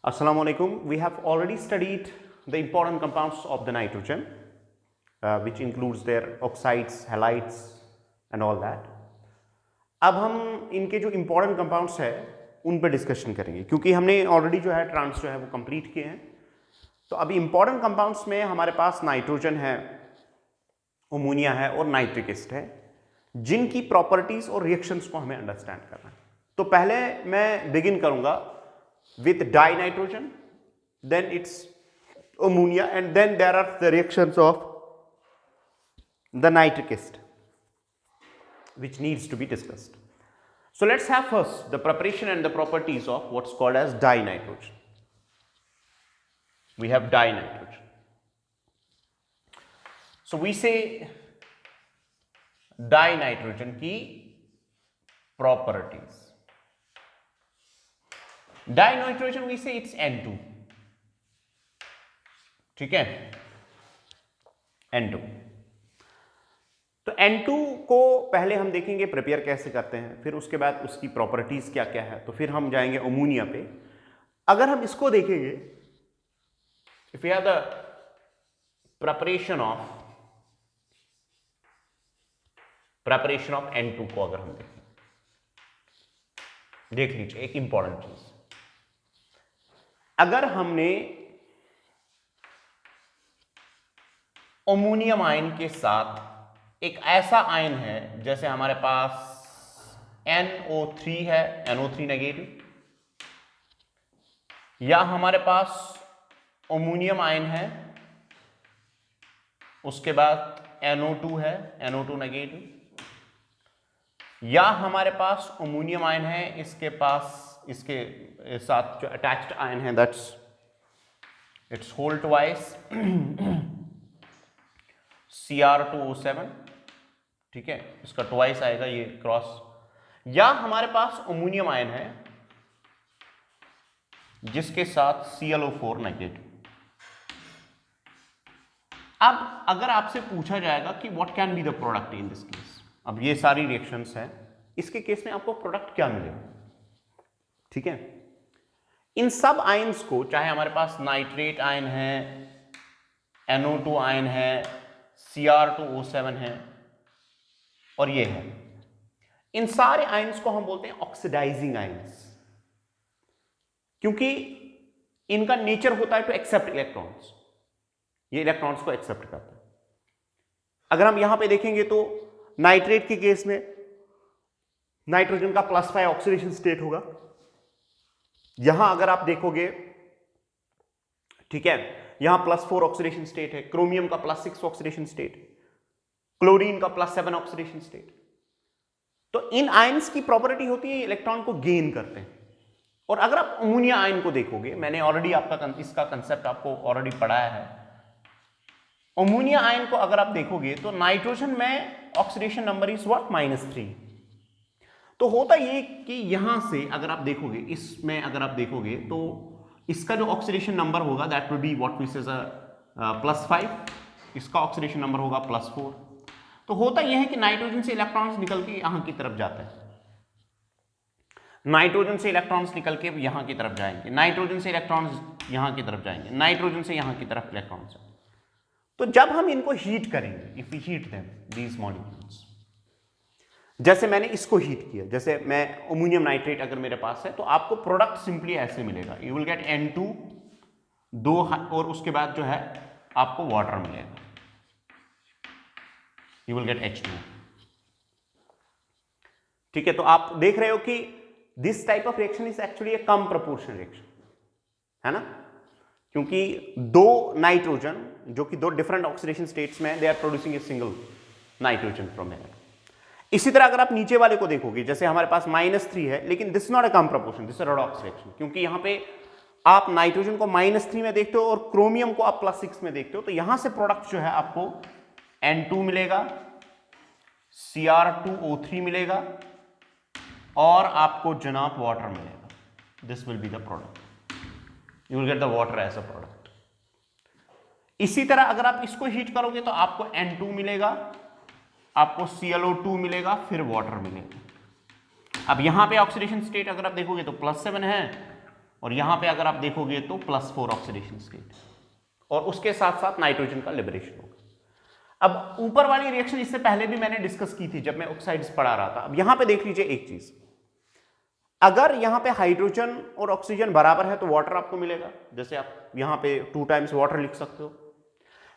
Assalamu alaikum. We have already studied the important compounds of the nitrogen, which includes their oxides, halides and all that. अब हम इनके जो important compounds है उन पर discussion करेंगे, क्योंकि हमने ऑलरेडी जो है ट्रांस जो है वो कंप्लीट किए हैं. तो अभी इंपॉर्टेंट कंपाउंड्स में हमारे पास नाइट्रोजन है, अमोनिया है और नाइट्रिक एसिड है, जिनकी प्रॉपर्टीज और रिएक्शंस को हमें अंडरस्टैंड करना है. तो पहले मैं बिगिन करूंगा with dinitrogen, then it's ammonia, and then there are the reactions of the nitric acid which needs to be discussed. So let's have first the preparation and the properties of what's called as dinitrogen. We have dinitrogen. So we say dinitrogen की properties. Dinitrogen we से it's N2. ठीक है, N2. तो N2 को पहले हम देखेंगे prepare कैसे करते हैं, फिर उसके बाद उसकी प्रॉपर्टीज क्या क्या है, तो फिर हम जाएंगे अमोनिया पे. अगर हम इसको देखेंगे, if you have the preparation of N2 को अगर हम देख लीजिए एक इंपॉर्टेंट चीज. अगर हमने अमोनियम आयन के साथ एक ऐसा आयन है, जैसे हमारे पास NO3 है, NO3 नेगेटिव, या हमारे पास अमोनियम आयन है, उसके बाद NO2 है, NO2 नेगेटिव, या हमारे पास अमोनियम आयन है, इसके साथ जो अटैच्ड आयन है that's its whole twice Cr2O7. ठीक है, इसका ट्वाइस आएगा ये क्रॉस. या हमारे पास अमोनियम आयन है जिसके साथ ClO4 नेगेटिव. अब अगर आपसे पूछा जाएगा कि what can be the product in this case, अब ये सारी रिएक्शंस हैं, इसके केस में आपको प्रोडक्ट क्या मिलेगा. ठीक है, इन सब आयंस को, चाहे हमारे पास नाइट्रेट आयन है, NO2 आयन है, Cr2O7 है और ये है, इन सारे आयंस को हम बोलते हैं ऑक्सीडाइजिंग आयंस, क्योंकि इनका नेचर होता है टू एक्सेप्ट इलेक्ट्रॉन्स. ये इलेक्ट्रॉन्स को एक्सेप्ट करता है. अगर हम यहां पे देखेंगे तो नाइट्रेट के केस में नाइट्रोजन का +5 ऑक्सीडेशन स्टेट होगा. यहां अगर आप देखोगे, ठीक है, यहां +4 ऑक्सीडेशन स्टेट है, क्रोमियम का +6 ऑक्सीडेशन स्टेट, क्लोरीन का +7 ऑक्सीडेशन स्टेट. तो इन आयंस की प्रॉपर्टी होती है इलेक्ट्रॉन को गेन करते हैं. और अगर आप अमोनिया आयन को देखोगे, मैंने ऑलरेडी इसका कंसेप्ट आपको ऑलरेडी पढ़ाया है. अमोनिया आयन को अगर आप देखोगे तो नाइट्रोजन में ऑक्सीडेशन नंबर इज व्हाट -3. तो होता ये कि यहां से अगर आप देखोगे, इसमें अगर आप देखोगे तो इसका जो ऑक्सीडेशन नंबर होगा that will be what we say +5, इसका ऑक्सीडेशन नंबर होगा +4. तो होता यह है कि नाइट्रोजन से इलेक्ट्रॉन्स निकल के यहां की तरफ जाते हैं, नाइट्रोजन से इलेक्ट्रॉन्स निकल के यहां की तरफ जाएंगे, नाइट्रोजन से इलेक्ट्रॉन्स यहां की तरफ जाएंगे, नाइट्रोजन से यहां की तरफ इलेक्ट्रॉन्स. तो जब हम इनको हीट करेंगे, if we heat them these molecules, जैसे मैंने इसको हीट किया, जैसे मैं अमोनियम नाइट्रेट अगर मेरे पास है, तो आपको प्रोडक्ट सिंपली ऐसे मिलेगा. यू विल गेट N2 2 और उसके बाद जो है आपको वाटर मिलेगा, यू विल गेट H2. ठीक है, तो आप देख रहे हो कि this type of reaction is actually A come proportional reaction, है ना, क्योंकि दो नाइट्रोजन जो कि दो डिफरेंट ऑक्सीडेशन स्टेट्स में, they are producing a single nitrogen from here. इसी तरह अगर आप नीचे वाले को देखोगे, जैसे हमारे पास -3 है, लेकिन this not a come proportion, this redox reaction, क्योंकि यहां पे आप नाइट्रोजन को -3 में देखते हो और क्रोमियम को आप +6 में देखते हो. तो यहां से प्रोडक्ट जो है आपको N2 मिलेगा, Cr2O3 मिलेगा और आपको जनाब वाटर मिलेगा. This will be the product, you will get the water as a product. इसी तरह अगर आप इसको हीट करोगे तो आपको N2 मिलेगा, आपको ClO2 मिलेगा, फिर वाटर मिलेगा. अब यहां पे ऑक्सीडेशन स्टेट अगर आप देखोगे तो +7 है, और यहां पे अगर आप देखोगे तो +4 ऑक्सीडेशन स्टेट, और उसके साथ साथ नाइट्रोजन का लिबरेशन होगा। अब ऊपर वाली रिएक्शन इससे पहले भी मैंने डिस्कस की थी जब मैं ऑक्साइड्स पढ़ा रहा था। अब यहां पे देख लीजिए एक चीज, अगर यहां पे हाइड्रोजन और ऑक्सीजन बराबर है तो वाटर आपको मिलेगा, जैसे आप यहां पे 2 टाइम्स वाटर लिख सकते हो।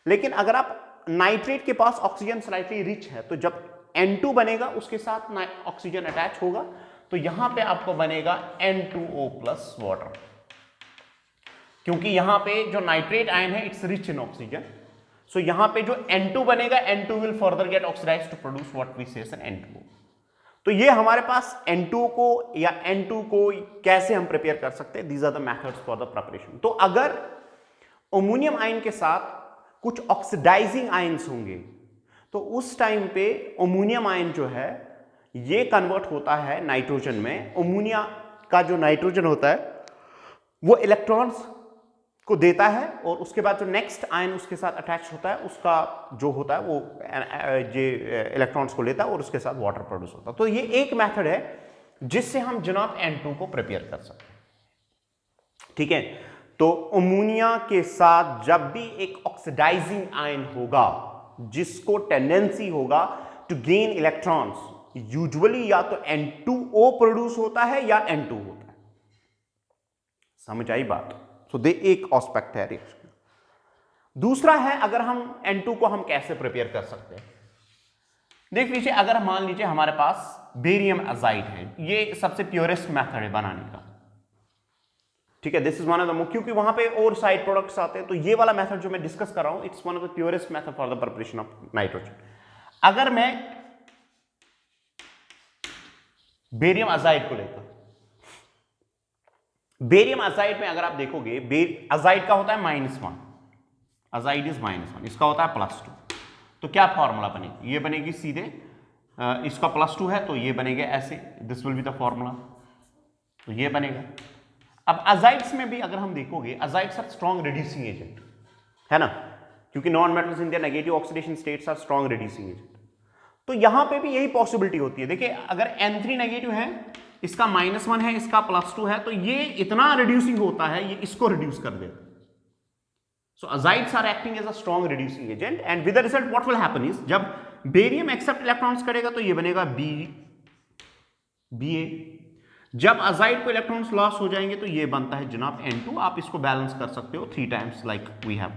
लेकिन अगर आप नाइट्रेट के पास ऑक्सीजन स्लाइटली रिच है तो जब N2 बनेगा उसके साथ ऑक्सीजन अटैच होगा, तो यहां पे आपको बनेगा N2O प्लस वाटर, क्योंकि यहां पे जो नाइट्रेट आयन है it's rich in oxygen. So यहां पे जो N2 बनेगा, N2 will further get oxidized to produce what we say as N2O। तो ये हमारे पास N2 को या N2 को कैसे हम प्रिपेयर कर सकते हैं, these are the methods for the preparation. तो अगर अमोनियम आयन के साथ कुछ ऑक्सीडाइजिंग आयन्स होंगे तो उस टाइम पे अमोनियम आयन जो है ये कन्वर्ट होता है नाइट्रोजन में। अमोनिया का जो नाइट्रोजन होता है वो इलेक्ट्रॉन्स को देता है, और उसके बाद जो नेक्स्ट आयन उसके साथ अटैच होता है उसका जो होता है वो इलेक्ट्रॉन्स को लेता है और उसके साथ वाटर प्रोड्यूस होता है। तो ये एक मेथड है जिससे हम जनाब N2 को प्रिपेयर कर सकते हैं। ठीक है, तो अमोनिया के साथ जब भी एक ऑक्सीडाइजिंग आयन होगा जिसको टेंडेंसी होगा टू गेन इलेक्ट्रॉन्स, यूजुअली या तो N2O प्रोड्यूस होता है या N2 होता है। समझ आई बात? सो दे एक एस्पेक्ट है रिएक्शन। दूसरा है अगर हम N2 को हम कैसे प्रिपेयर कर सकते हैं। देख लीजिए, अगर मान लीजिए हमारे पास बेरियम अजाइड है, ये सबसे प्योरेस्ट मेथड है बनाने का। ठीक है, this is one of the, क्योंकि वहां पे और साइड प्रोडक्ट्स आते हैं, तो ये वाला मेथड जो मैं डिस्कस कर रहा हूं it's one of the purest method for the preparation of nitrogen. अगर मैं बेरियम अजाइड को लेता, बेरियम अजाइड में अगर आप देखोगे, अजाइड का होता है -1, अजाइड इज -1, इसका होता है +2। तो क्या फॉर्मूला बनेगी? ये बनेगी सीधे, इसका +2 है तो ये बनेगा ऐसे, this will be the formula, तो ये बनेगा। अब अजाइड्स में भी अगर हम देखोगे, azides are strong reducing agent, है ना, क्योंकि non metals in their negative oxidation states are strong reducing agent. तो यहां पे भी यही पॉसिबिलिटी होती है। देखिए, अगर N3 नेगेटिव है, इसका -1 है, इसका +2 है, तो ये इतना रिड्यूसिंग होता है, ये इसको रिड्यूस कर देता है। So azides are acting as a strong reducing agent, and with the result what will happen is, जब बेरियम एक्सेप्ट इलेक्ट्रॉन्स करेगा तो ये बनेगा Ba। जब अजाइड को इलेक्ट्रॉन्स लॉस हो जाएंगे तो ये बनता है जनाब N2। आप इसको बैलेंस कर सकते हो 3 टाइम्स लाइक वी हैव।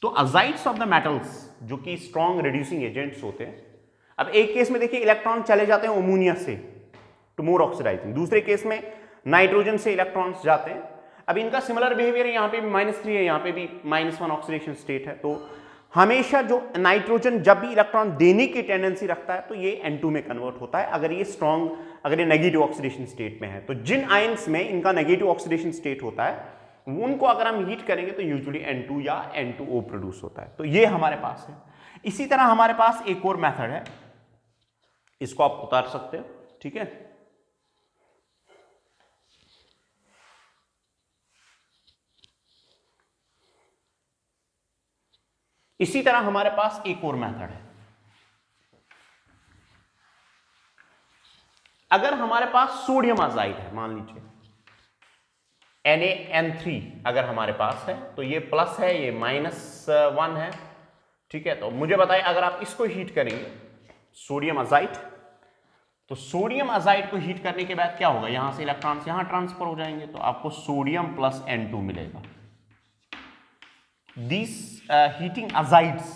तो अजाइड्स ऑफ द मेटल्स जो कि स्ट्रॉन्ग रिड्यूसिंग एजेंट्स होते हैं। अब एक केस में देखिए इलेक्ट्रॉन चले जाते हैं अमोनिया से टू मोर ऑक्सीडाइजिंग, दूसरे केस में नाइट्रोजन से इलेक्ट्रॉन्स जाते हैं। अब इनका सिमिलर बिहेवियर है, यहाँ पे भी -3 है, यहाँ पे भी -1 ऑक्सीडेशन स्टेट है। तो हमेशा जो नाइट्रोजन जब भी इलेक्ट्रॉन देने की टेंडेंसी रखता है तो ये N2 में कन्वर्ट होता है, अगर ये स्ट्रॉन्ग, अगर ये नेगेटिव ऑक्सीडेशन स्टेट में है। तो जिन आयंस में इनका नेगेटिव ऑक्सीडेशन स्टेट होता है उनको अगर हम हीट करेंगे तो यूजुअली N2 या N2O प्रोड्यूस होता है। तो ये हमारे पास है। इसी तरह हमारे पास एक और मेथड है, इसको आप उतार सकते हो। ठीक है, इसी तरह हमारे पास एक और मेथड है। अगर हमारे पास सोडियम अजाइड है, मान लीजिए NaN3 अगर हमारे पास है, तो ये प्लस है, ये -1 है। ठीक है, तो मुझे बताइए अगर आप इसको हीट करेंगे सोडियम अजाइड, तो सोडियम अजाइड को हीट करने के बाद क्या होगा, यहां से इलेक्ट्रॉन्स यहां ट्रांसफर हो जाएंगे, तो आपको सोडियम प्लस N2 मिलेगा। These heating azides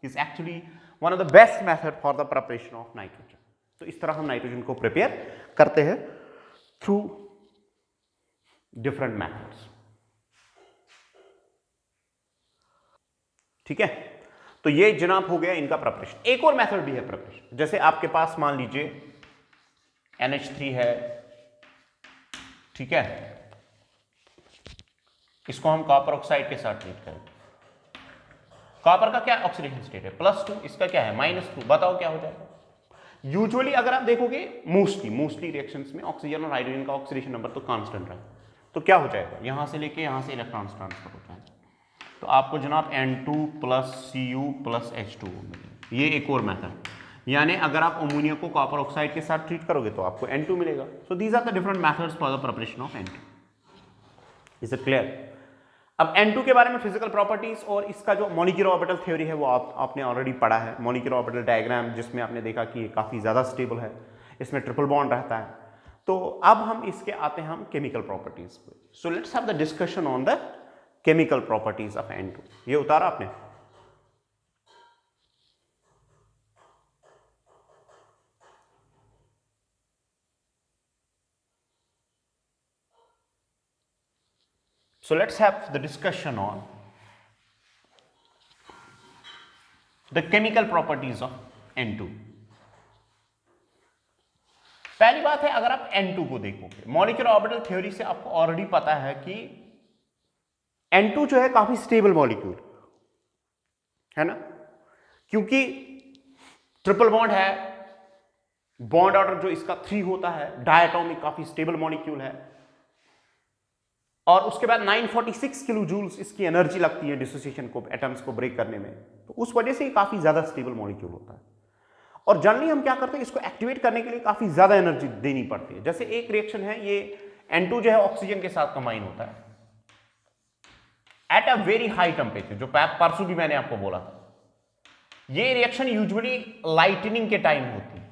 is actually one of the best method for the preparation of nitrogen. तो इस तरह हम नाइट्रोजन को प्रिपेयर करते हैं थ्रू डिफरेंट मेथड्स। ठीक है, तो ये जनाब हो गया इनका प्रिपरेशन। एक और मेथड भी है प्रिपरेशन, जैसे आपके पास मान लीजिए NH3 है। ठीक है, इसको हम कॉपर ऑक्साइड के साथ ट्रीट करेंगे। कॉपर का क्या ऑक्सीडेशन स्टेट है, +2, इसका क्या है -2। बताओ क्या हो जाएगा। यूजुअली अगर आप देखोगे मोस्टली रिएक्शंस में ऑक्सीजन और हाइड्रोजन का ऑक्सीडेशन नंबर तो कांस्टेंट रहा है, तो क्या हो जाएगा, यहां से लेके यहां से इलेक्ट्रॉन्स ट्रांसफर होता है, तो आपको जनाब N2 + Cu + H2O मिलेगा। ये एक और मेथड, यानी अगर आप अमोनिया को कॉपर ऑक्साइड के साथ ट्रीट करोगे तो आपको N2 मिलेगा। So these are the different methods for the preparation of N2। Is it clear? अब N2 के बारे में फिजिकल प्रॉपर्टीज और इसका जो मॉलिक्यूलर ऑर्बिटल थ्योरी है वो आपने ऑलरेडी पढ़ा है। मॉलिक्यूलर ऑर्बिटल डायग्राम जिसमें आपने देखा कि ये काफ़ी ज़्यादा स्टेबल है, इसमें ट्रिपल बॉन्ड रहता है। तो अब हम इसके आते हैं हम केमिकल प्रॉपर्टीज पे। So let's have the discussion on the chemical properties of N2। ये उतारा आपने? So let's have the discussion on the chemical properties of N2। पहली बात है, अगर आप N2 को देखोगे, मॉलिक्यूलर ऑर्बिटल थ्योरी से आपको ऑलरेडी पता है कि N2 जो है काफी स्टेबल मॉलिक्यूल है ना, क्योंकि ट्रिपल बॉन्ड है, बॉन्ड ऑर्डर जो इसका 3 होता है, डायटोमिक काफी स्टेबल मॉलिक्यूल है, और उसके बाद 946 किलो जूल्स इसकी एनर्जी लगती है डिसोसिएशन को, एटम्स को ब्रेक करने में। तो उस वजह से ये काफी ज्यादा स्टेबल मॉलिक्यूल होता है। और जनरली हम क्या करते हैं, इसको एक्टिवेट करने के लिए काफी ज्यादा एनर्जी देनी पड़ती है। जैसे एक रिएक्शन है, ये N2 जो है ऑक्सीजन के साथ कंबाइन होता है at a very high temperature, जो परसों भी मैंने आपको बोला था। ये रिएक्शन यूजुअली लाइटनिंग के टाइम होती है।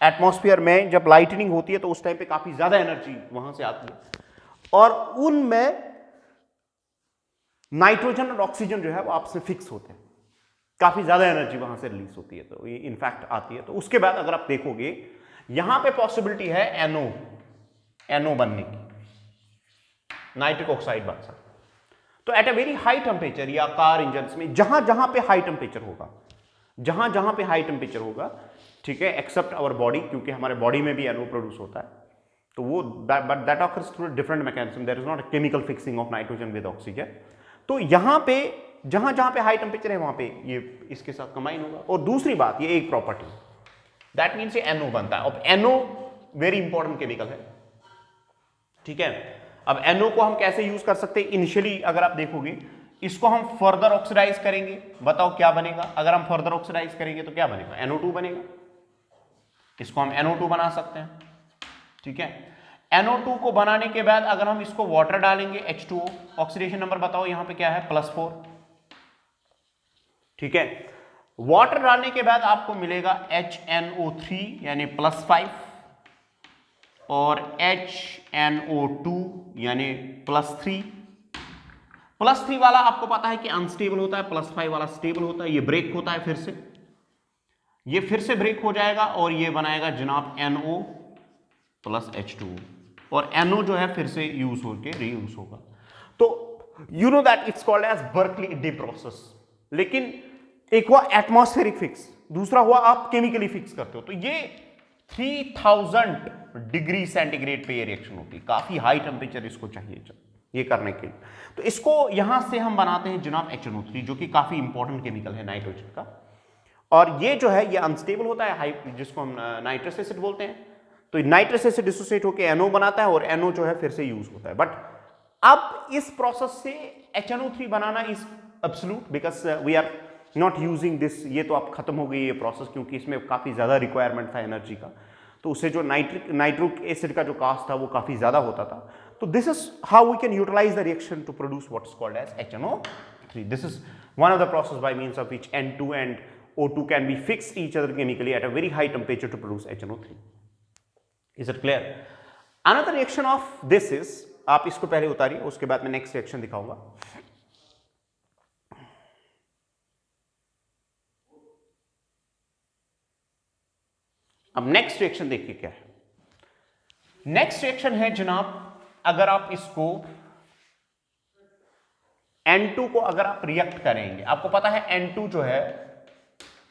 एटमॉस्फेयर में जब लाइटनिंग होती है तो उस टाइम पे काफी ज्यादा एनर्जी वहां से आती है, और उनमें नाइट्रोजन और ऑक्सीजन जो है वो आपस में फिक्स होते हैं, काफी ज्यादा एनर्जी वहां से रिलीज होती है, तो ये इनफैक्ट आती है। तो उसके बाद अगर आप देखोगे यहां पे पॉसिबिलिटी है NO बनने की, नाइट्रिक ऑक्साइड बन सकता। तो at a very high temperature या कार इंजन में जहां जहां पे हाई टेम्परेचर होगा, जहां जहां पे हाई टेम्परेचर होगा, ठीक है, एक्सेप्ट आवर बॉडी, क्योंकि हमारे बॉडी में भी NO प्रोड्यूस होता है, तो वो but that occurs through different mechanism, there is not a chemical fixing of nitrogen with oxygen. तो यहां पे जहां जहां पे हाई टेम्परेचर है वहां पे ये इसके साथ कंबाइन होगा। और दूसरी बात, ये एक प्रॉपर्टी, दैट मीन्स ये NO बनता है। अब NO वेरी इंपॉर्टेंट केमिकल है, ठीक है। अब NO को हम कैसे यूज कर सकते हैं? इनिशियली अगर आप देखोगे, इसको हम फर्दर ऑक्सीडाइज करेंगे, बताओ क्या बनेगा? अगर हम फर्दर ऑक्सीडाइज करेंगे तो क्या बनेगा? NO2 बनेगा। इसको हम NO2 बना सकते हैं, ठीक है। NO2 को बनाने के बाद अगर हम इसको वाटर डालेंगे, H2O, ऑक्सीडेशन नंबर बताओ यहां पे क्या है? +4, ठीक है। वाटर डालने के बाद आपको मिलेगा HNO3 यानी +5, और HNO2 यानी +3। +3 वाला आपको पता है कि अनस्टेबल होता है, +5 वाला स्टेबल होता है। ये ब्रेक होता है फिर से, ये फिर से ब्रेक हो जाएगा और ये बनाएगा जनाब NO + H2O, और NO जो है फिर से यूज होकर रीयूज होगा। तो you know that it's called as Birkeland Eyde process. लेकिन एक हुआ एटमॉस्फेरिक फिक्स, दूसरा हुआ आप केमिकली फिक्स करते हो। तो ये 3000 डिग्री सेंटीग्रेड पे ये रिएक्शन होती है, काफी हाई टेम्परेचर इसको चाहिए ये करने के लिए। तो इसको यहां से हम बनाते हैं जनाब HNO3, जो कि काफी इंपॉर्टेंट केमिकल है नाइट्रोजन का। और ये जो है ये अनस्टेबल होता है, जिसको हम नाइट्रस एसिड बोलते हैं। तो नाइट्रस एसिड डिसोसिएट होकर NO बनाता है, और NO जो है फिर से यूज होता है। बट अब इस प्रोसेस से HNO3 बनाना is absolute, because we are not using this. ये तो अब खत्म हो गई ये प्रोसेस, क्योंकि इसमें काफी ज्यादा रिक्वायरमेंट था एनर्जी का, तो उससे जो नाइट्रिक एसिड का जो कास्ट था वो काफी ज्यादा होता था। तो this is how we can utilize the reaction to produce what is called as HNO3। This is one of the process by means of which N2 and O2 can be fixed each other chemically at a very high temperature to produce HNO3. Is it clear? Another reaction of this is, आप इसको पहले उतारिए, उसके बाद मैं next reaction दिखाऊंगा। अब next reaction देखिए क्या है। नेक्स्ट रिएक्शन है जनाब, अगर आप इसको N2 को अगर आप रिएक्ट करेंगे, आपको पता है N2 जो है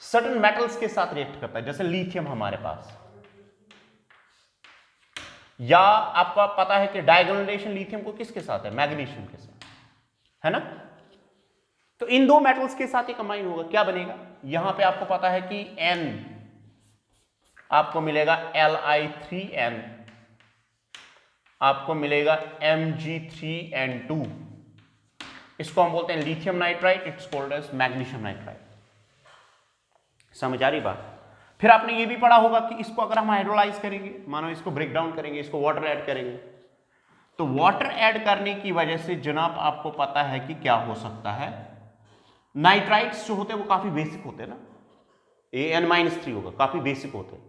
सर्टेन मेटल्स के साथ रिएक्ट करता है, जैसे लिथियम हमारे पास, या आपको पता है कि डायगोनल रिलेशन लिथियम को किसके साथ है? मैग्नीशियम के साथ, है ना। तो इन दो मेटल्स के साथ ये कंबाइन होगा, क्या बनेगा? यहां पे आपको पता है कि N आपको मिलेगा Li3N, आपको मिलेगा Mg3N2। इसको हम बोलते हैं lithium nitride, it's called as magnesium nitride. समझ आ रही बात? फिर आपने ये भी पढ़ा होगा कि इसको अगर हम हाइड्रोलाइज करेंगे, मानो इसको ब्रेक डाउन करेंगे, इसको वाटर ऐड करेंगे, तो वाटर ऐड करने की वजह से जनाब आपको पता है कि क्या हो सकता है, नाइट्राइट्स जो होते हैं वो काफी बेसिक होते हैं ना, An-3 होगा, काफी बेसिक होते हैं,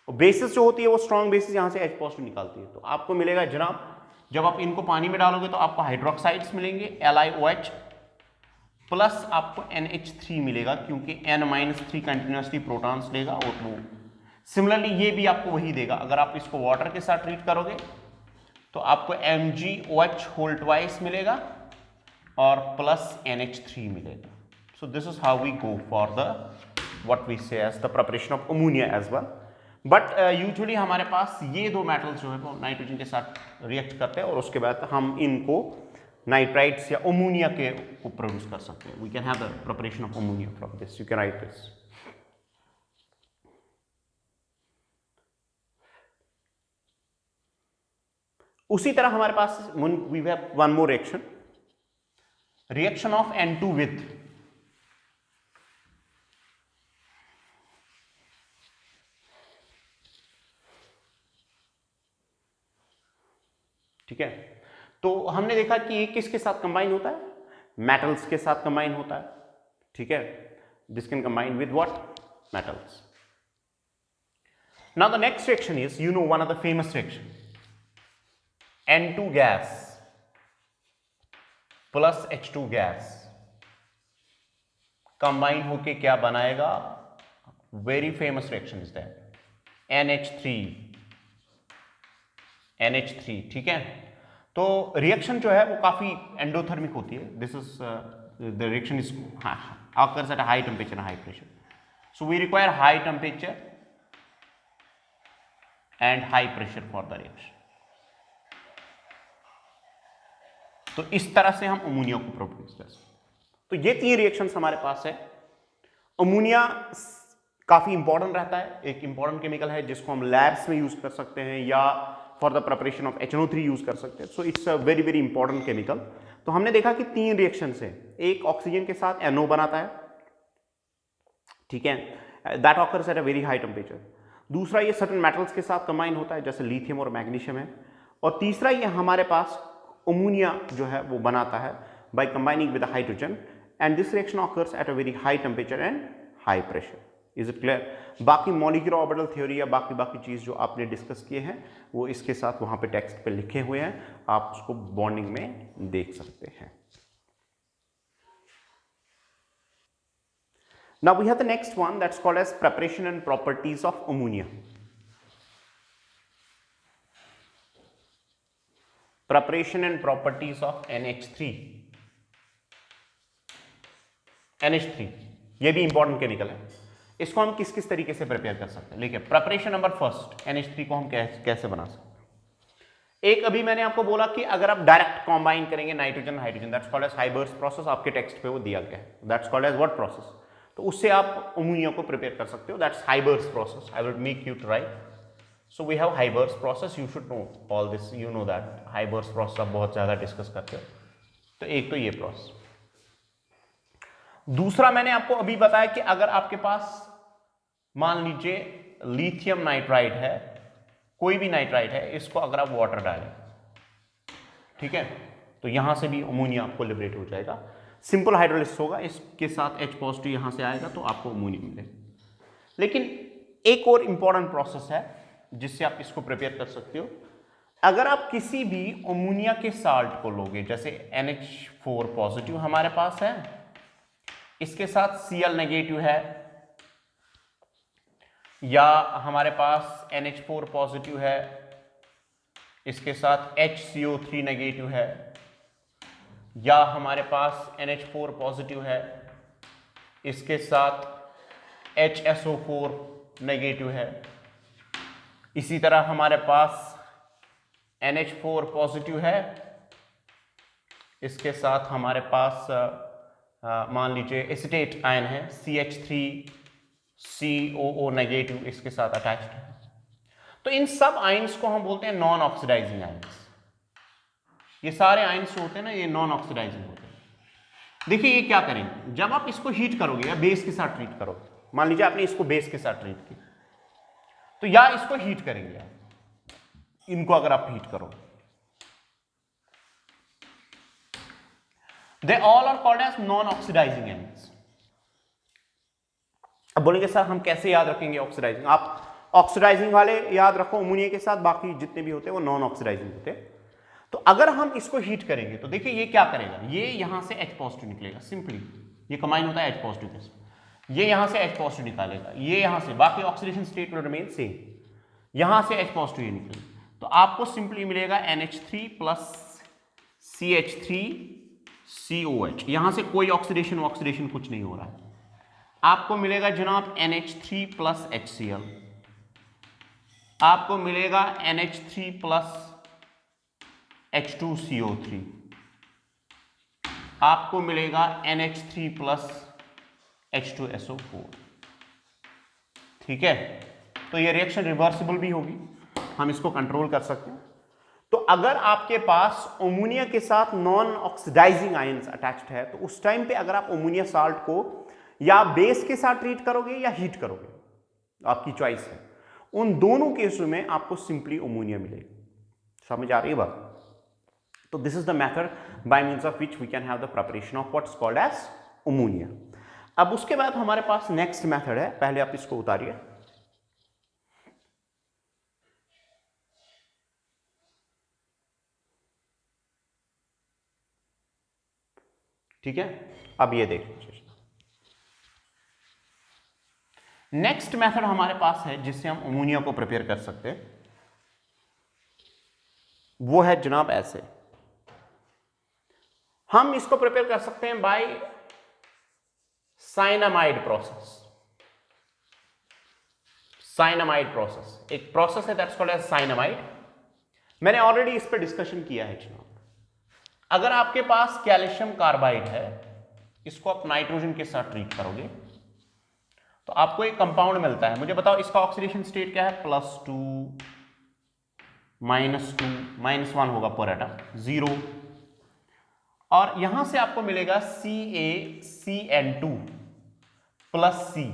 और बेसिस जो होती है वो स्ट्रॉन्ग बेसिस यहां से H पॉजिटिव निकालती है। तो आपको मिलेगा जनाब, जब आप इनको पानी में डालोगे तो आपको हाइड्रोक्साइड्स मिलेंगे LiOH प्लस आपको NH3 मिलेगा, क्योंकि N-3 कंटिन्यूसली प्रोटॉन्स लेगा और वो सिमिलरली ये भी आपको वही देगा। अगर आप इसको वाटर के साथ ट्रीट करोगे तो आपको MgOH होल ट्वाइस मिलेगा और प्लस NH3 मिलेगा। So this is how we go for the what we say as the preparation of ammonia as well. But usually हमारे पास ये दो मेटल्स जो है वो नाइट्रोजन के साथ रिएक्ट करते हैं और उसके बाद हम इनको नाइट्राइट्स या अमोनिया के को प्रोड्यूस कर सकते हैं। We can have the preparation of ammonia from this, you can write this. उसी तरह हमारे पास we have one more reaction, reaction of N2 with, ठीक है। तो हमने देखा कि ये किसके साथ कंबाइन होता है, मेटल्स के साथ कंबाइन होता है, ठीक है। This can combine with what, metals. Now the next reaction is, you know one of the famous reaction, N2 gas plus H2 gas combine होके क्या बनाएगा, very famous reaction is that NH3, ठीक है। तो रिएक्शन जो है वो काफी एंडोथर्मिक होती है। This is the reaction is occurs at a high temperature and high pressure, so we require high temperature and high pressure for the reaction। तो इस तरह से हम अमोनिया को प्रोड्यूस कर सकते हैं। तो ये तीन रिएक्शंस हमारे पास है। अमोनिया काफी इंपॉर्टेंट रहता है, एक इंपॉर्टेंट केमिकल है जिसको हम लैब्स में यूज कर सकते हैं या for the preparation of HNO3 use कर सकते हैं। So it's a very very important chemical. तो हमने देखा कि तीन रिएक्शन है, एक ऑक्सीजन के साथ NO बनाता है, ठीक है, that occurs at a very high temperature. दूसरा ये सर्टेन मेटल्स के साथ कंबाइन होता है जैसे लिथियम और मैग्नीशियम है। और तीसरा ये हमारे पास अमोनिया जो है वो बनाता है by combining with hydrogen, and this reaction occurs at a very high temperature and high pressure. Is it clear? बाकी मॉलिक्यूलर ऑर्बिटल थ्योरी या बाकी चीज जो आपने डिस्कस किए हैं वो इसके साथ वहां पे टेक्स्ट पे लिखे हुए हैं, आप उसको बॉन्डिंग में देख सकते हैं। Now we have the next one that's called as preparation and properties of ammonia. Preparation and properties of NH3. NH3 ये भी इंपॉर्टेंट केमिकल है। इसको हम किस किस तरीके से प्रिपेयर कर सकते हैं। देखिए प्रिपरेशन नंबर फर्स्ट, NH3 को हम कैसे बना सकते हैं। एक अभी मैंने आपको बोला कि अगर आप डायरेक्ट कॉम्बाइन करेंगे nitrogen hydrogen, that's called as Haber's process, आपके टेक्स्ट पे वो दिया गया है, that's called as what process. तो उससे आप अमोनिया को प्रिपेयर कर सकते हो, that's Haber's process. I will make you try. So we have Haber's process, you should know all this, you know that Haber's process आप बहुत ज्यादा डिस्कस करते हो। तो एक तो ये प्रोसेस। दूसरा मैंने आपको अभी बताया कि अगर आपके पास मान लीजिए लिथियम नाइट्राइड है, कोई भी नाइट्राइड है, इसको अगर आप वाटर डालें, ठीक है, तो यहां से भी अमोनिया आपको लिबरेट हो जाएगा। सिंपल हाइड्रोलिसिस होगा, इसके साथ H पॉजिटिव यहां से आएगा तो आपको अमोनिया मिलेगा। लेकिन एक और इंपॉर्टेंट प्रोसेस है जिससे आप इसको प्रिपेयर कर सकते हो। अगर आप किसी भी अमोनिया के साल्ट को लोगे, जैसे NH4 पॉजिटिव हमारे पास है, इसके साथ Cl नेगेटिव है, या हमारे पास NH4 पॉजिटिव है, इसके साथ HCO3 नेगेटिव है, या हमारे पास NH4 पॉजिटिव है, इसके साथ HSO4 नेगेटिव है, इसी तरह हमारे पास NH4 पॉजिटिव है, इसके साथ हमारे पास मान लीजिए एसिटेट आयन है CH3COO नेगेटिव, इसके साथ अटैच्ड है। तो इन सब आयंस को हम बोलते हैं नॉन ऑक्सीडाइजिंग आयंस। ये सारे आयंस जो होते हैं ना, ये नॉन ऑक्सीडाइजिंग होते हैं। देखिए ये क्या करेंगे, जब आप इसको हीट करोगे या बेस के साथ ट्रीट करोगे, मान लीजिए आपने इसको बेस के साथ ट्रीट किया, तो या इसको हीट करेंगे आप, इनको अगर आप हीट करो they all are called as non oxidizing amines. अब बोलेंगे सर हम कैसे याद रखेंगे ऑक्सीडाइजिंग? आप ऑक्सीडाइजिंग वाले याद रखो अमोनिया के साथ, बाकी जितने भी होते हैं वो नॉन ऑक्सीडाइजिंग होते हैं। तो अगर हम इसको हीट करेंगे तो देखिए ये क्या करेगा, ये यहां से H पॉजिटिव निकलेगा, सिंपली ये कंबाइन होता है H पॉजिटिव के साथ, ये यहां से H पॉजिटिव निकालेगा, ये यहां से, बाकी oxidation state will remain same, यहां से H पॉजिटिव ये निकलेगा, तो आपको सिंपली मिलेगा NH3 प्लस CH3COH, यहां से कोई ऑक्सीडेशन कुछ नहीं हो रहा है। आपको मिलेगा जनाब NH3 प्लस HCl, आपको मिलेगा NH3 प्लस H2CO3, आपको मिलेगा NH3 प्लस H2SO4। ठीक है, तो ये रिएक्शन रिवर्सिबल भी होगी, हम इसको कंट्रोल कर सकते हैं। तो अगर आपके पास अमोनिया के साथ नॉन ऑक्सीडाइजिंग आयंस अटैच्ड है तो उस टाइम पे अगर आप अमोनिया साल्ट को या बेस के साथ ट्रीट करोगे या हीट करोगे, आपकी चॉइस है, उन दोनों केसों में आपको सिंपली अमोनिया मिलेगा। समझ आ रही है बात? तो this is the method by means of which we can have the preparation of what's called as ammonia. अब उसके बाद हमारे पास नेक्स्ट मेथड है, पहले आप इसको उतारिए। ठीक है, अब ये देख लीजिए, नेक्स्ट मेथड हमारे पास है जिससे हम अमोनिया को प्रिपेयर कर सकते हैं, वो है जनाब ऐसे। हम इसको प्रिपेयर कर सकते हैं by cyanamide process. Cyanamide process एक प्रोसेस है दैट्स कॉल्ड एज साइनामाइड। मैंने ऑलरेडी इस पर डिस्कशन किया है जनाब। अगर आपके पास कैल्शियम कार्बाइड है, इसको आप नाइट्रोजन के साथ ट्रीट करोगे तो आपको एक कंपाउंड मिलता है। मुझे बताओ इसका ऑक्सीडेशन स्टेट क्या है? +2 -2 -1 होगा पर एटम, 0, और यहां से आपको मिलेगा CaCN2 +C,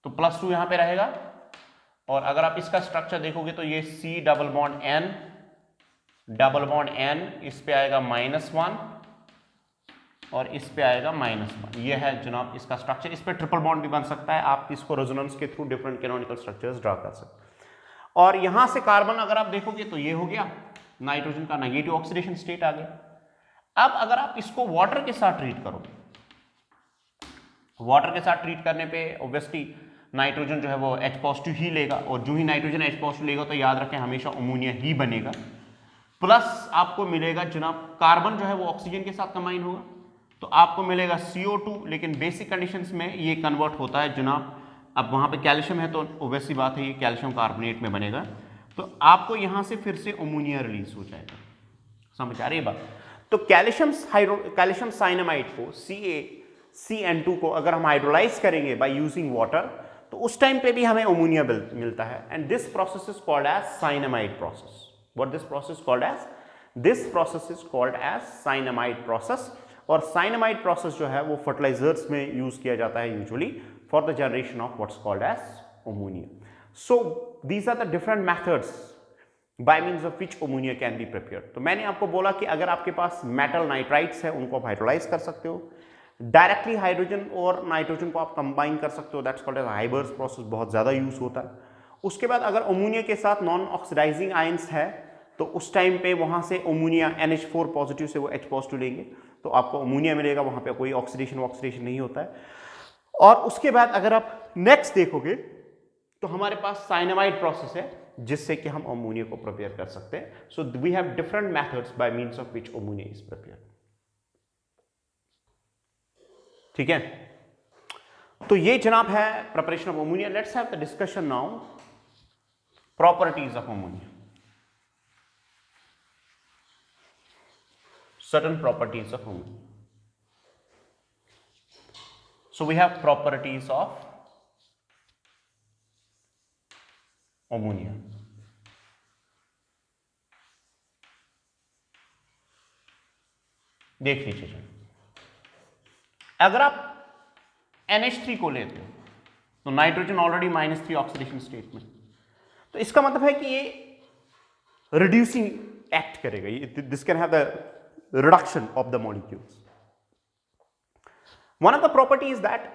तो +2 यहां पे रहेगा। और अगर आप इसका स्ट्रक्चर देखोगे तो ये C डबल बॉन्ड N, इस पे आएगा -1 और इस पे आएगा -1। ये है जनाब इसका स्ट्रक्चर। इस पे ट्रिपल बॉन्ड भी बन सकता है, आप इसको रेजोनेंस के through different canonical structures draw कर सकते हैं। और यहां से कार्बन अगर आप देखोगे तो ये हो गया, नाइट्रोजन का नेगेटिव ऑक्सीडेशन स्टेट आ गया। अब अगर आप इसको वाटर के साथ ट्रीट करोगे, वाटर के साथ ट्रीट करने पे ऑब्वियसली नाइट्रोजन जो है वो H पॉजिटिव ही लेगा, और जो ही नाइट्रोजन H पॉजिटिव लेगा तो याद रखें हमेशा अमोनिया ही बनेगा। प्लस आपको मिलेगा जनाब कार्बन जो है वो ऑक्सीजन के साथ कंबाइन होगा, तो आपको मिलेगा CO2, लेकिन बेसिक कंडीशंस में ये कन्वर्ट होता है जनाब। अब वहां पे कैल्शियम है तो ऑब्वियसली बात है ये कैल्शियम कार्बोनेट में बनेगा, तो आपको यहां से फिर से अमोनिया रिलीज हो जाएगा। समझ आ रही है बात? तो कैल्शियम साइनामाइड को CaCN2 को अगर हम हाइड्रोलाइज करेंगे बाय यूजिंग वाटर तो उस टाइम पे भी हमें अमोनिया मिलता है, and this process is called as cyanamide process. What this process called as? This process is called as cyanamide process. और साइनामाइड प्रोसेस जो है वो फर्टिलाइजर्स में यूज किया जाता है usually for the generation of what's called as ammonia. So these are the different methods by means of which ammonia can be prepared. तो मैंने आपको बोला कि अगर आपके पास मेटल नाइट्राइड्स है उनको आप हाइड्रोलाइज कर सकते हो, डायरेक्टली हाइड्रोजन और नाइट्रोजन को आप कंबाइन कर सकते हो, that's called as Haber's process, बहुत ज्यादा यूज होता है। उसके बाद अगर अमोनिया के साथ नॉन ऑक्सीडाइजिंग आयंस है तो उस टाइम पे वहां से अमोनिया NH4 पॉजिटिव से वो H पॉजिटिव लेंगे तो आपको अमोनिया मिलेगा, वहां पे कोई ऑक्सीडेशन नहीं होता है। और उसके बाद अगर आप नेक्स्ट देखोगे तो हमारे पास साइनामाइड प्रोसेस है जिससे कि हम अमोनिया को प्रिपेयर कर सकते हैं। So we have different methods by means of which ammonia is prepared. ठीक है, तो ये जनाब है preparation of ammonia. Let's have the discussion now properties of ammonia. Certain properties of ammonia. So we have properties of ammonia. देख लीजिए, अगर आप NH3 को लेते हो तो नाइट्रोजन ऑलरेडी -3 ऑक्सीडेशन स्टेट में, तो इसका मतलब है कि ये रिड्यूसिंग एक्ट करेगा। This can have the reduction of the molecules. One of the property is that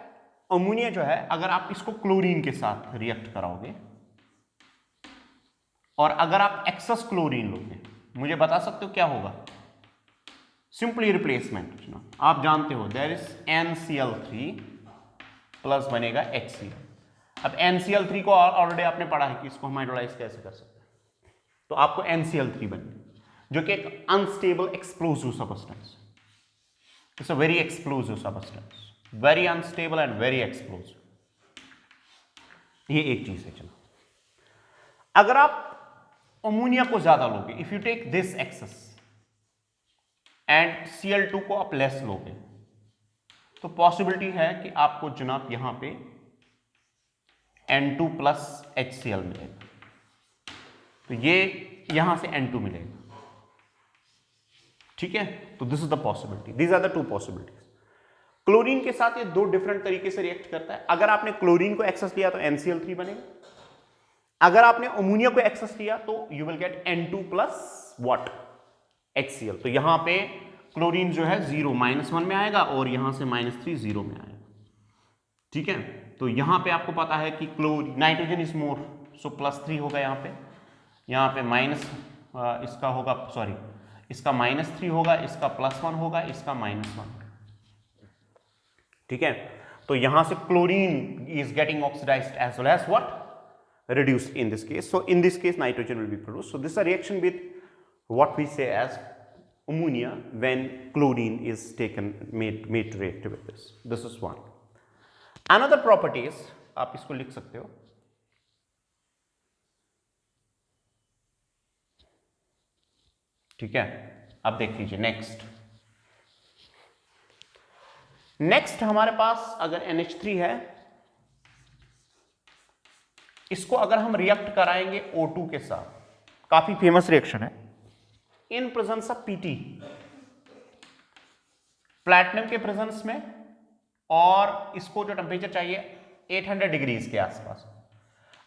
ammonia जो है अगर आप इसको क्लोरीन के साथ रिएक्ट कराओगे और अगर आप एक्सेस क्लोरीन लोगे, मुझे बता सकते हो क्या होगा? Simply replacement. आप जानते हो देयर इज NCl3 प्लस बनेगा HCl। अब NCl3 को ऑलरेडी आपने पढ़ा है कि इसको हम हाइड्रोलाइज कैसे कर सकते हैं, तो आपको NCl3 बनेगा, जो कि एक unstable explosive substance. It's a very explosive substance, very unstable and very explosive. ये एक चीज है। चलो, अगर आप अमोनिया को ज्यादा लोगे, if you take this excess and Cl2 को आप लेस लोगे, तो पॉसिबिलिटी है कि आपको जनाब यहां पे N2 प्लस HCl मिलेगा, तो ये यहां से N2 मिलेगा। ठीक है, तो this is the possibility, these are the two possibilities. Chlorine के साथ ये दो डिफरेंट तरीके से रिएक्ट करता है। अगर आपने क्लोरीन को एक्सेस लिया तो NCl3 बनेगा, अगर आपने अमोनिया को एक्सेस लिया तो you will gate N2 plus what, HCl। तो यहां पे क्लोरीन जो है 0 -1 में आएगा और यहां से -3 0 में आएगा। ठीक है, तो यहां पे आपको पता है कि नाइट्रोजन इज मोर, सो +3 होगा यहां पे माइनस इसका होगा, सॉरी इसका -3 होगा, इसका +1 होगा, इसका -1 होगा। ठीक है, तो यहां से chlorine is getting oxidized as well as what, reduced in this case. So in this case nitrogen will be produced. So this is a reaction with what we say as ammonia when chlorine is taken, made to react with this. This is one. Another property is, आप इसको लिख सकते हो, ठीक है। अब देख लीजिए नेक्स्ट हमारे पास अगर NH3 है, इसको अगर हम रिएक्ट कराएंगे O2 के साथ, काफी फेमस रिएक्शन है, in presence of Pt, platinum के प्रेजेंस में, और इसको जो टेम्परेचर चाहिए 800 डिग्रीज के आसपास।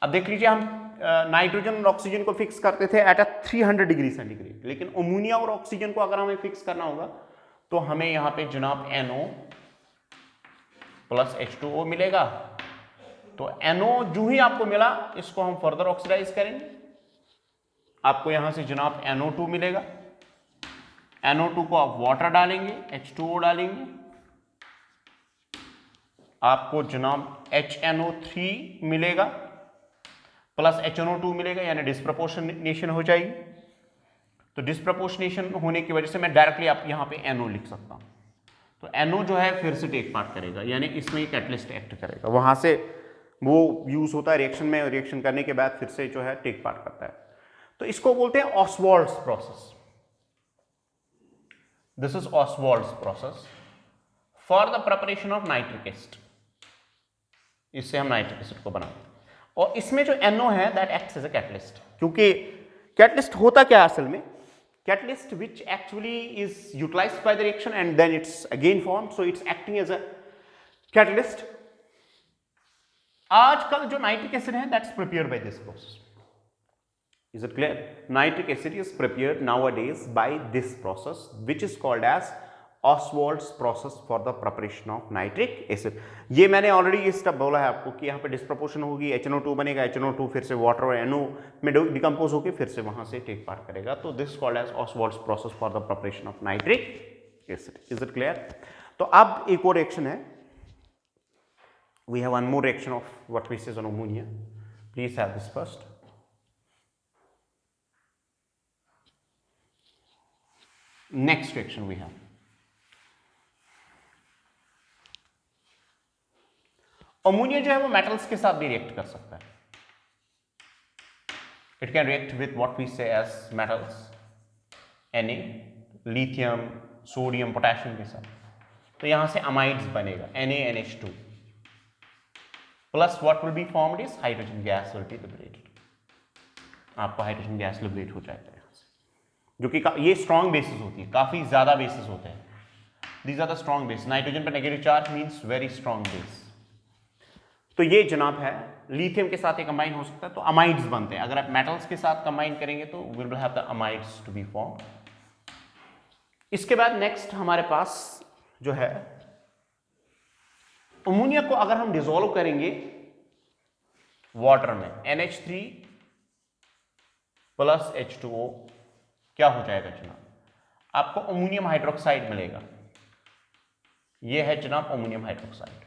अब देख लीजिए, हम नाइट्रोजन और ऑक्सीजन को फिक्स करते थे एट 300 डिग्री सेंटीग्रेड, लेकिन अमोनिया और ऑक्सीजन को अगर हमें फिक्स करना होगा तो हमें यहां पे जनाब NO प्लस H2O मिलेगा। तो NO जो ही आपको मिला, इसको हम फर्दर ऑक्सीडाइज करेंगे, आपको यहां से जनाब NO2 मिलेगा। NO2 को आप वाटर डालेंगे, H2O डालेंगे, आपको जनाब HNO3 मिलेगा प्लस HNO2 मिलेगा, यानी डिस्प्रपोर्शनेशन हो जाएगी। तो डिस्प्रपोर्शनेशन होने की वजह से मैं डायरेक्टली आप यहां पे NO लिख सकता हूं। तो NO जो है फिर से टेक पार्ट करेगा, यानी इसमें कैटलिस्ट एक्ट करेगा, वहां से वो यूज होता है रिएक्शन में, रिएक्शन करने के बाद फिर से जो है टेक पार्ट करता है। तो इसको बोलते हैं Ostwald's process. This is Ostwald's process for the preparation of nitric acid. इससे हम नाइट्रिक एसिड को बनाते हैं, और इसमें जो NO है that acts as a catalyst. क्योंकि कैटलिस्ट होता क्या है असल में, catalyst which actually is utilised by the reaction and then it's again form, so it's acting as a catalyst. आजकल जो नाइट्रिक एसिड है that's prepared by this process. Is it clear? Nitric acid is prepared nowadays by this process which is called as Ostwald's process for the preparation of nitric acid. ये मैंने already ये step बोला है आपको कि यहाँ पे डिस्प्रपोर्शन होगी, HNO2 बनेगा, HNO2 फिर से वाटर और NO में डिकम्पोज होकर फिर से वहां से टेक पार्ट करेगा। तो this called as Ostwald's process for the preparation of nitric acid. Is it clear? तो अब एक और रिएक्शन है, we have one more reaction of what we say on ammonia. Please have this first. Next reaction we have ammonia जो है वो metals के साथ भी रिएक्ट कर सकता है। It can react with what we say as metals, Na, lithium, sodium, potassium के साथ। तो यहां से अमाइड्स बनेगा, NaNH2 plus what will be formed is hydrogen gas will be liberated. आपको हाइड्रोजन गैस लिबरेट हो जाएगा यहां से, जो कि ये स्ट्रॉन्ग बेसिस होती है, काफी ज्यादा बेसिस होते हैं। These are the strong base. Nitrogen पर negative charge means very strong base. तो ये जनाब है लिथियम के साथ एक कंबाइन हो सकता है, तो अमाइड्स बनते हैं। अगर आप मेटल्स के साथ कंबाइन करेंगे तो will have the amides to be form. इसके बाद नेक्स्ट हमारे पास जो है अमोनिया को अगर हम डिसॉल्व करेंगे वाटर में NH3 प्लस H2O क्या हो जाएगा जनाब, आपको अमोनियम हाइड्रोक्साइड मिलेगा। यह है जनाब अमोनियम हाइड्रोक्साइड।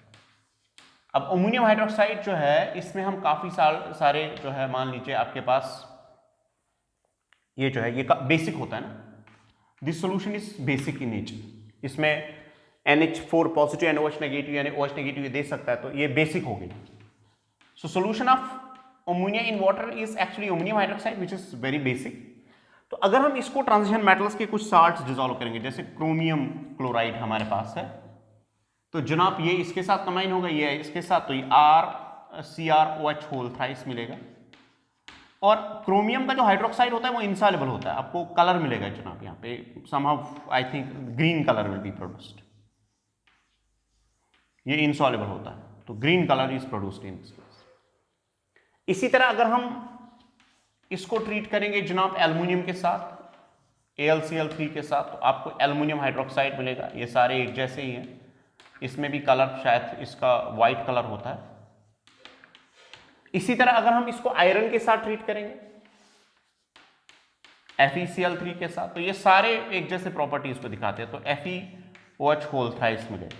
अब अमोनियम हाइड्रोक्साइड जो है इसमें हम काफी सारे जो है मान लीजिए आपके पास ये जो है ये बेसिक होता है ना, this solution is basic in nature. इसमें NH4 पॉजिटिव NOH नेगेटिव यानी OH नेगेटिव दे सकता है, तो ये बेसिक हो गई। So solution of ammonia in water is actually ammonium hydroxide which is very basic. तो अगर हम इसको ट्रांजिशन मेटल्स के कुछ साल्ट्स डिसॉल्व करेंगे, जैसे क्रोमियम क्लोराइड हमारे पास है, तो जनाब ये इसके साथ कंबाइन होगा, ये इसके साथ, तो ये RCrOH होल थ्राइस मिलेगा। और क्रोमियम का जो हाइड्रोक्साइड होता है वो इनसॉल्युबल होता है, आपको कलर मिलेगा जनाब यहाँ पे somehow I think green colour will be produced. ये इनसॉल्युबल होता है तो green colour is produced in this case. इसी तरह अगर हम इसको ट्रीट करेंगे जनाब एल्युमिनियम के साथ, AlCl3 के साथ, तो आपको एल्युमिनियम हाइड्रोक्साइड मिलेगा। ये सारे एक जैसे ही हैं, इसमें भी कलर शायद इसका वाइट कलर होता है। इसी तरह अगर हम इसको आयरन के साथ ट्रीट करेंगे FeCl3 के साथ, तो ये सारे एक जैसे प्रॉपर्टीज को दिखाते हैं, तो FeOH होल थ्राइस मिलेगा।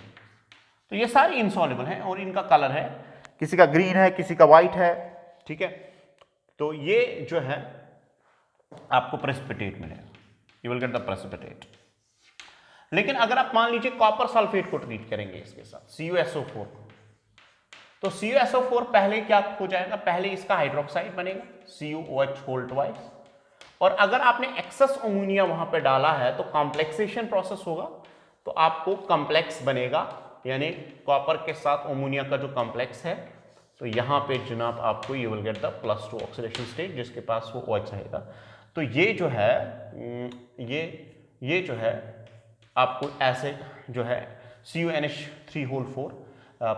तो ये सारे इनसॉल्युबल हैं और इनका कलर है, किसी का ग्रीन है, किसी का व्हाइट है, ठीक है। तो ये जो है आपको प्रेसिपिटेट मिलेगा, you will get the precipitate. लेकिन अगर आप मान लीजिए कॉपर सल्फेट को ट्रीट करेंगे इसके साथ CuSO4, तो CuSO4 पहले क्या हो जाएगा, पहले इसका हाइड्रोक्साइड बनेगा CuOH होल ट्वाइस, और अगर आपने एक्सेस अमोनिया वहां पे डाला है तो कॉम्प्लेक्सेशन प्रोसेस होगा, तो आपको कॉम्प्लेक्स बनेगा, यानी कॉपर के साथ अमोनिया का जो कॉम्प्लेक्स है, तो यहां पे जनाब आपको you will get the +2 oxidation state, जिसके पास वो OH रहेगा। तो ये जो है ये जो है आपको ऐसे जो है CuNH3 होल 4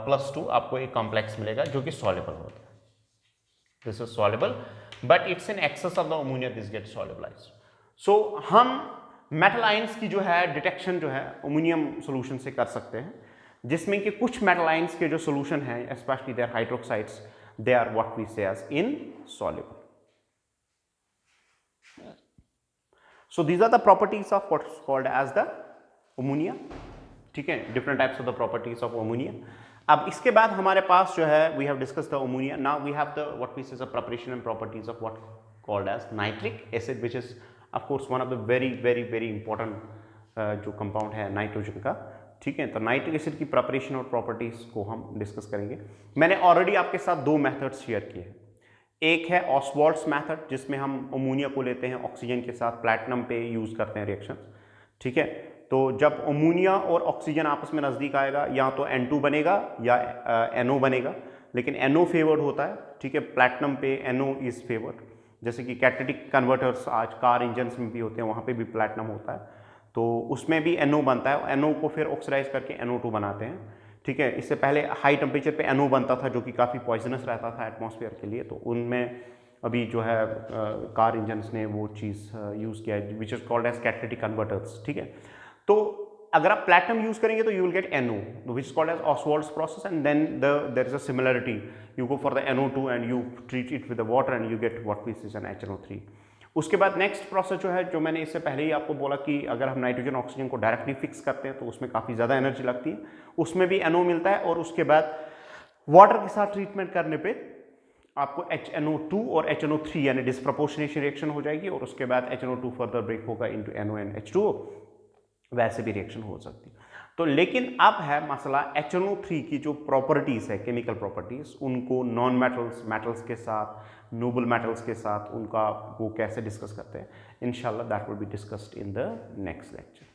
+2 आपको एक कॉम्प्लेक्स मिलेगा जो कि सॉल्युबल होता है। This is soluble but it's in excess of the ammonia, this get solubilised. So हम मेटल आयंस की जो है डिटेक्शन जो है अमोनियम सोल्यूशन से कर सकते हैं, जिसमें कि कुछ मेटल आयंस के जो सोल्यूशन है specially their hydroxides, they are what we say as insoluble. So these are the properties of what is called as the ammonia, ठीक है, different types of the properties of ammonia. अब इसके बाद हमारे पास जो है we have discuss the ammonia, now we have the what we say the preparation and properties of what called as nitric acid, which is of course one of the very very very important जो compound है nitrogen का, ठीक है। तो nitric acid की preparation और properties को हम डिस्कस करेंगे। मैंने ऑलरेडी आपके साथ दो मेथड्स शेयर किए हैं। एक है ऑसवाल्ड्स मेथड, जिसमें हम अमोनिया को लेते हैं ऑक्सीजन के साथ, प्लैटिनम पे यूज करते हैं रिएक्शन, ठीक है। तो जब अमोनिया और ऑक्सीजन आपस में नज़दीक आएगा, या तो N2 बनेगा या NO बनेगा, लेकिन NO फेवर्ड होता है, ठीक है। प्लैटिनम पे NO इज फेवर्ड, जैसे कि कैटेलिटिक कन्वर्टर्स आज कार इंजन्स में भी होते हैं, वहाँ पे भी प्लैटिनम होता है, तो उसमें भी NO बनता है। NO को फिर ऑक्सीडाइज करके NO2 बनाते हैं, ठीक है। इससे पहले हाई टेम्परेचर पे NO बनता था, जो कि काफ़ी पॉइजनस रहता था एटमॉस्फेयर के लिए, तो उनमें अभी जो है कार इंजन्स ने वो चीज़ यूज़ किया है, which is called as catalytic converters, ठीक है। तो अगर आप प्लैटिनम यूज करेंगे तो you will get NO, which is called as Ostwald's process, and then there is a similarity, you go for the NO2 and you treat it with the water and you get what we say an HNO3। उसके बाद next process जो है, जो मैंने इससे पहले ही आपको बोला कि अगर हम नाइट्रोजन ऑक्सीजन को डायरेक्टली फिक्स करते हैं तो उसमें काफ़ी ज़्यादा एनर्जी लगती है, उसमें भी NO मिलता है, और उसके बाद वाटर के साथ ट्रीटमेंट करने पे आपको HNO2 और HNO3 यानी डिस्प्रपोर्शनेशन रिएक्शन हो जाएगी, और उसके बाद HNO2 फर्दर ब्रेक होगा इनटू NO एंड H2O, वैसे भी रिएक्शन हो सकती है। तो लेकिन अब है मसला HNO3 की जो प्रॉपर्टीज है, केमिकल प्रॉपर्टीज, उनको नॉन मेटल्स के साथ, नोबल मेटल्स के साथ उनका वो कैसे डिस्कस करते हैं, इंशाल्लाह that will be discussed in the next lecture.